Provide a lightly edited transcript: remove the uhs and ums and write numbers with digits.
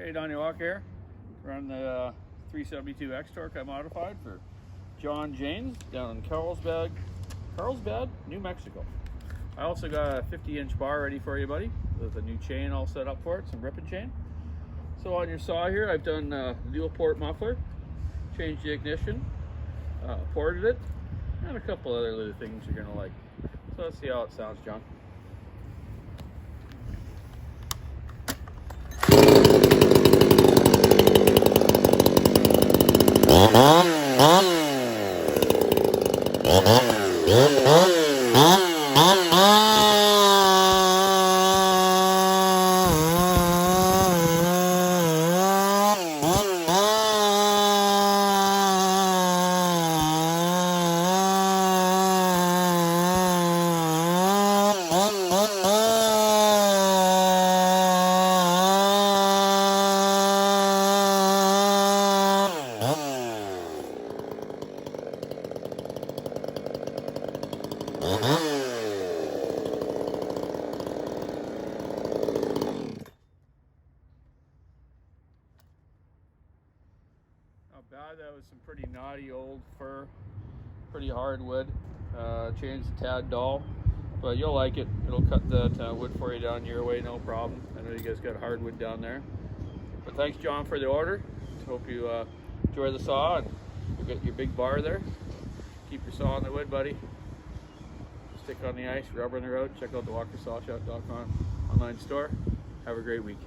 Hey, Donny here. Run the 372 X-Torque I modified for John James down in Carlsbad, New Mexico. I also got a 50-inch bar ready for you, buddy, with a new chain all set up for it, some ripping chain. So on your saw here, I've done the dual port muffler, changed the ignition, ported it, and a couple other little things you're gonna like. So let's see how it sounds, John. Not bad. That was some pretty knotty old fir, pretty hard wood. Changed the tad dull, but you'll like it. It'll cut that wood for you down your way, no problem. I know you guys got hardwood down there. But thanks, John, for the order. Hope you enjoy the saw and you get your big bar there. Keep your saw on the wood, buddy. Stick on the ice, rubber on the road. Check out the walkersawshop.com online store. Have a great week.